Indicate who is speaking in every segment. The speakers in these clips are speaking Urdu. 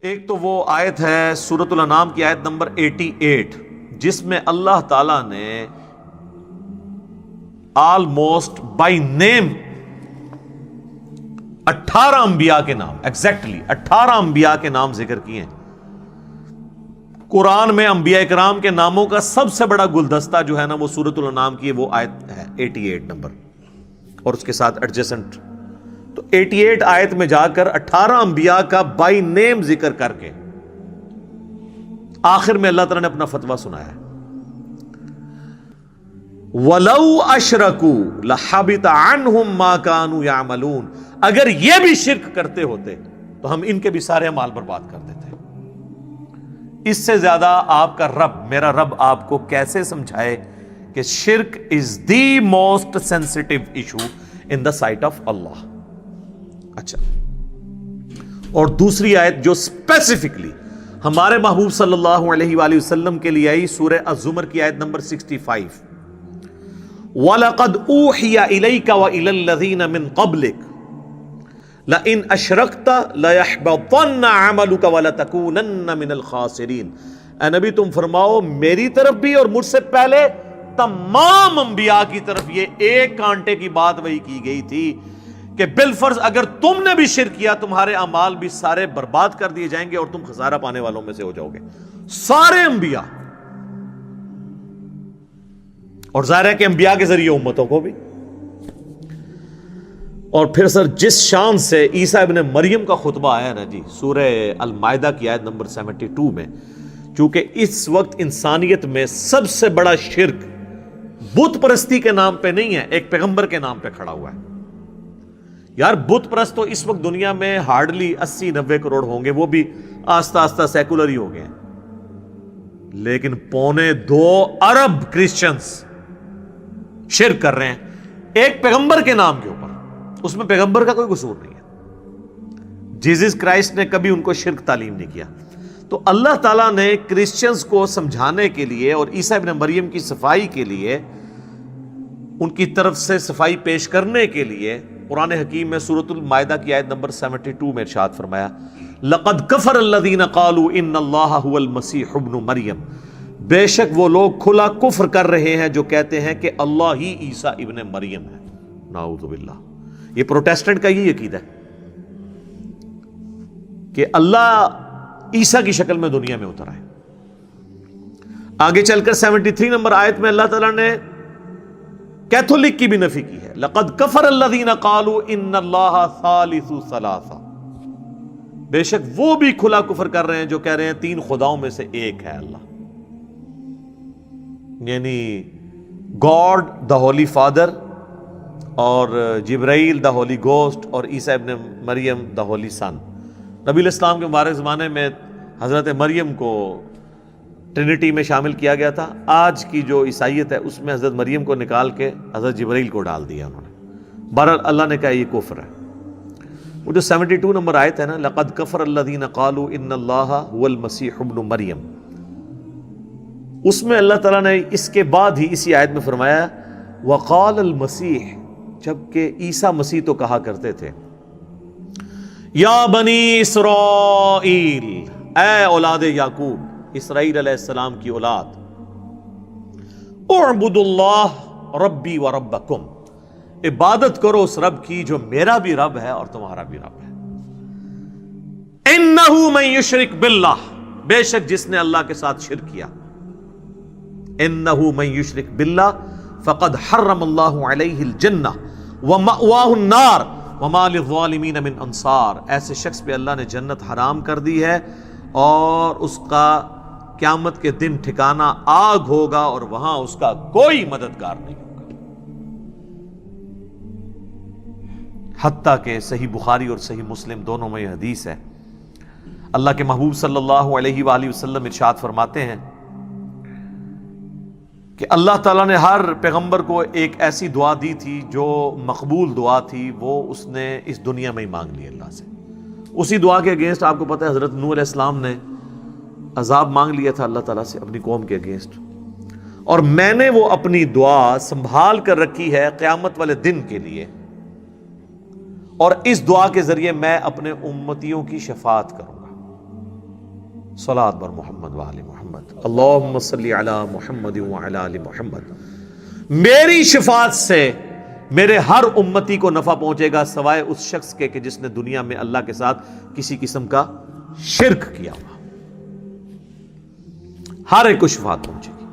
Speaker 1: ایک تو وہ آیت ہے سورۃ الانعام کی آیت نمبر 88 جس میں اللہ تعالی نے آلموسٹ بائی نیم 18 انبیاء کے نام، ایگزیکٹلی 18 انبیاء کے نام ذکر کیے ہیں۔ قرآن میں انبیاء کرام کے ناموں کا سب سے بڑا گلدستہ جو ہے نا وہ سورۃ الانعام کی وہ آیت ہے 88 نمبر، اور اس کے ساتھ ایڈجسنٹ۔ تو 88 آیت میں جا کر 18 انبیاء کا بائی نیم ذکر کر کے آخر میں اللہ تعالیٰ نے اپنا فتویٰ سنایا ہے، وَلَوْ أَشْرَكُوا لَحَبِطَ عَنْهُمْ مَا كَانُوا يَعْمَلُونَ، اگر یہ بھی شرک کرتے ہوتے تو ہم ان کے بھی سارے اعمال برباد کر دیتے۔ اس سے زیادہ آپ کا رب، میرا رب آپ کو کیسے سمجھائے کہ شرک is the most sensitive issue in the sight of Allah. اچھا، اور دوسری آیت جو اسپیسیفکلی ہمارے محبوب صلی اللہ علیہ وآلہ وسلم کے لیے آئی، سورہ الزمر کی آیت نمبر 65، وَلَقَدْ أُوحِيَ إِلَيْكَ وَإِلَى الَّذِينَ مِن قَبْلِكَ لَئِنْ أَشْرَكْتَ لَيَحْبَطَنَّ عَمَلُكَ وَلَتَكُونَنَّ مِنَ الْخَاسِرِينَ۔ اے نبی تم فرماؤ میری طرف بھی اور مجھ سے پہلے تمام انبیاء کی طرف یہ ایک کانٹے کی بات وہی کی گئی تھی کہ بالفرض اگر تم نے بھی شرک کیا تمہارے اعمال بھی سارے برباد کر دیے جائیں گے اور تم خسارہ پانے والوں میں سے ہو جاؤ گے، سارے انبیاء، اور ظاہر ہے کہ انبیاء کے ذریعے امتوں کو بھی۔ اور پھر سر جس شان سے عیسیٰ ابن مریم کا خطبہ آیا نا جی سورہ المائدہ کی آیت نمبر 72 میں، چونکہ اس وقت انسانیت میں سب سے بڑا شرک بت پرستی کے نام پہ نہیں ہے، ایک پیغمبر کے نام پہ کھڑا ہوا ہے۔ یار بت پرست تو اس وقت دنیا میں ہارڈلی 80-90 کروڑ ہوں گے، وہ بھی آستہ آستہ سیکولر ہی ہو گئے ہیں، لیکن 2.25 ارب کرسچنز شرک کر رہے ہیں ایک پیغمبر کے نام کے اوپر، اس میں پیغمبر کا کوئی قصور نہیں ہے۔ جیزس کرائسٹ نے کبھی ان کو شرک تعلیم نہیں کیا۔ تو اللہ تعالیٰ نے کرسچنز کو سمجھانے کے لیے اور عیسیٰ ابن مریم کی صفائی کے لیے، ان کی طرف سے صفائی پیش کرنے کے لیے قرآن حکیم میں سورۃ المائدہ کی آیت نمبر 72 میں ارشاد فرمایا، لَقَدْ كَفَرَ الَّذِينَ قَالُوا إِنَّ اللَّهَ هُوَ الْمَسِيحُ ابْنُ مریم، بے شک وہ لوگ کھلا کفر کر رہے ہیں جو کہتے ہیں کہ اللہ ہی عیسیٰ ابن مریم ہے۔ نعوذ باللہ، یہ پروٹیسٹنٹ کا یہ عقیدہ ہے کہ اللہ عیسیٰ کی شکل میں دنیا میں اتر آئے۔ آگے چل کر 73 نمبر آیت میں اللہ تعالیٰ نے کیتھولک کی بھی نفی کی ہے، لَقَدْ كَفَرَ الَّذِينَ قَالُوا إِنَّ اللَّهَ ثَالِثُ ثَلَاثَةٍ، بے شک وہ بھی کھلا کفر کر رہے ہیں جو کہہ رہے ہیں 3 خداؤں میں سے ایک ہے اللہ، یعنی گاڈ دا ہولی فادر، اور جبرائیل دا ہولی گوسٹ، اور عیسیٰ ابن مریم دا ہولی سن۔ نبی الاسلام کے مبارک زمانے میں حضرت مریم کو ٹرینٹی میں شامل کیا گیا تھا۔ آج کی جو عیسائیت ہے اس میں حضرت مریم کو نکال کے حضرت جبرائیل کو ڈال دیا انہوں نے۔ بہرحال اللہ نے کہا یہ کفر ہے۔ وہ جو 72 نمبر آیت ہے نا، لَقَدْ كَفَرَ الَّذِينَ قَالُوا إِنَّ اللَّهَ هُوَ الْمَسِيحُ ابْنُ مریم، اس میں اللہ تعالیٰ نے اس کے بعد ہی اسی آیت میں فرمایا وَقَالَ الْمَسِيحُ، جبکہ عیسیٰ مسیح تو کہا کرتے تھے، یا بنی اسرائیل، اے اولاد یعقوب، اسرائیل علیہ السلام کی اولاد، اعبدوا اللہ ربی و ربکم، عبادت کرو اس رب کی جو میرا بھی رب ہے اور تمہارا بھی رب ہے۔ انہ من یشرک باللہ، بے شک جس نے اللہ کے ساتھ شرک کیا، انہ من یشرک باللہ فقد حرم اللہ علیہ الجنہ ومأواہ النار وما للظالمین من انصار، ایسے شخص پہ اللہ نے جنت حرام کر دی ہے اور اس کا قیامت کے دن ٹھکانہ آگ ہوگا اور وہاں اس کا کوئی مددگار نہیں ہوگا۔ حتیٰ کہ صحیح بخاری اور صحیح مسلم دونوں میں یہ حدیث ہے، اللہ کے محبوب صلی اللہ علیہ وآلہ وسلم ارشاد فرماتے ہیں کہ اللہ تعالیٰ نے ہر پیغمبر کو ایک ایسی دعا دی تھی جو مقبول دعا تھی، وہ اس نے اس دنیا میں ہی مانگ لی اللہ سے۔ اسی دعا کے اگینسٹ آپ کو پتہ ہے حضرت نوح علیہ السلام نے عذاب مانگ لیا تھا اللہ تعالیٰ سے اپنی قوم کے اگینسٹ، اور میں نے وہ اپنی دعا سنبھال کر رکھی ہے قیامت والے دن کے لیے، اور اس دعا کے ذریعے میں اپنے امتیوں کی شفاعت کروں گا۔ صلاۃ بر محمد و آل محمد، اللہم صلی علی محمد و علی آل محمد۔ میری شفاعت سے میرے ہر امتی کو نفع پہنچے گا سوائے اس شخص کے کہ جس نے دنیا میں اللہ کے ساتھ کسی قسم کا شرک کیا ہوا، ہر ایک کو شفاعت پہنچے گی۔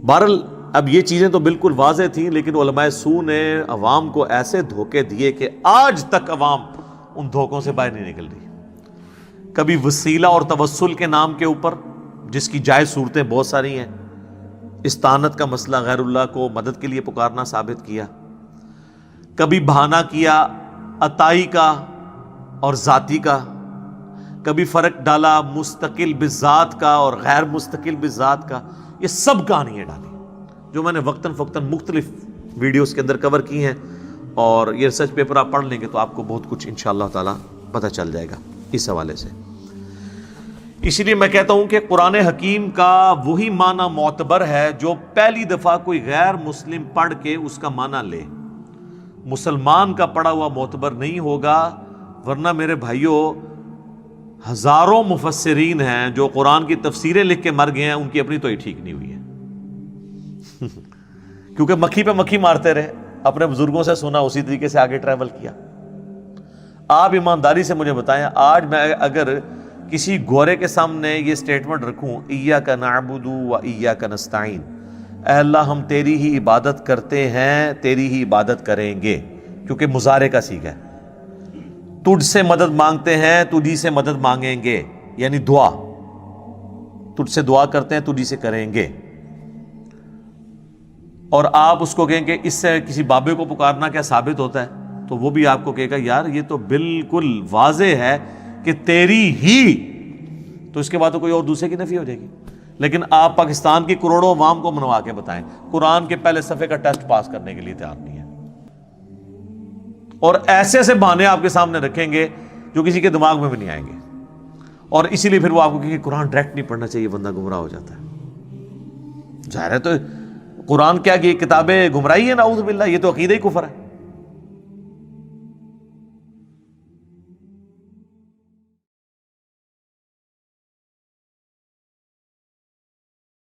Speaker 1: بہرحال اب یہ چیزیں تو بالکل واضح تھیں، لیکن علماء سو نے عوام کو ایسے دھوکے دیے کہ آج تک عوام ان دھوکوں سے باہر نہیں نکل رہی۔ کبھی وسیلہ اور توسل کے نام کے اوپر، جس کی جائز صورتیں بہت ساری ہیں، استعانت کا مسئلہ غیر اللہ کو مدد کے لیے پکارنا ثابت کیا، کبھی بہانہ کیا عطائی کا اور ذاتی کا، کبھی فرق ڈالا مستقل بذات کا اور غیر مستقل بذات کا، یہ سب کہانیاں ڈالی جو میں نے وقتاً فوقتاً مختلف ویڈیوز کے اندر کور کی ہیں، اور یہ ریسرچ پیپر آپ پڑھ لیں گے تو آپ کو بہت کچھ انشاءاللہ تعالی پتہ چل جائے گا اس حوالے سے۔ اسی لیے میں کہتا ہوں کہ قرآن حکیم کا وہی معنی معتبر ہے جو پہلی دفعہ کوئی غیر مسلم پڑھ کے اس کا معنی لے، مسلمان کا پڑھا ہوا معتبر نہیں ہوگا، ورنہ میرے بھائیوں ہزاروں مفسرین ہیں جو قرآن کی تفسیریں لکھ کے مر گئے ہیں، ان کی اپنی تو ہی ٹھیک نہیں ہوئی ہے کیونکہ مکھی پہ مکھی مارتے رہے، اپنے بزرگوں سے سنا اسی طریقے سے آگے ٹریول کیا۔ آپ ایمانداری سے مجھے بتائیں، آج میں اگر کسی گورے کے سامنے یہ سٹیٹمنٹ رکھوں ایاک نعبد و ایاک نستعین، اے اللہ ہم تیری ہی عبادت کرتے ہیں، تیری ہی عبادت کریں گے، کیونکہ مضارع کا صیغہ ہے، تجھ سے مدد مانگتے ہیں تجھی سے مدد مانگیں گے، یعنی دعا، تجھ سے دعا کرتے ہیں تجھی سے کریں گے، اور آپ اس کو کہیں کہ اس سے کسی بابے کو پکارنا کیا ثابت ہوتا ہے، تو وہ بھی آپ کو کہے گا یار یہ تو بالکل واضح ہے کہ تیری ہی، تو اس کے بعد تو کوئی اور دوسرے کی نفی ہو جائے گی۔ لیکن آپ پاکستان کی کروڑوں عوام کو منوا کے بتائیں، قرآن کے پہلے صفحے کا ٹیسٹ پاس کرنے کے لیے تیار نہیں ہے، اور ایسے ایسے بہانے آپ کے سامنے رکھیں گے جو کسی کے دماغ میں بھی نہیں آئیں گے، اور اسی لیے پھر وہ آپ کو کہ قرآن ڈائریکٹ نہیں پڑھنا چاہیے، بندہ گمراہ ہو جاتا ہے۔ ظاہر ہے تو قرآن کیا کہ یہ کتابیں گمراہی ہے، نعوذ باللہ، یہ تو عقیدہ ہی کفر ہے۔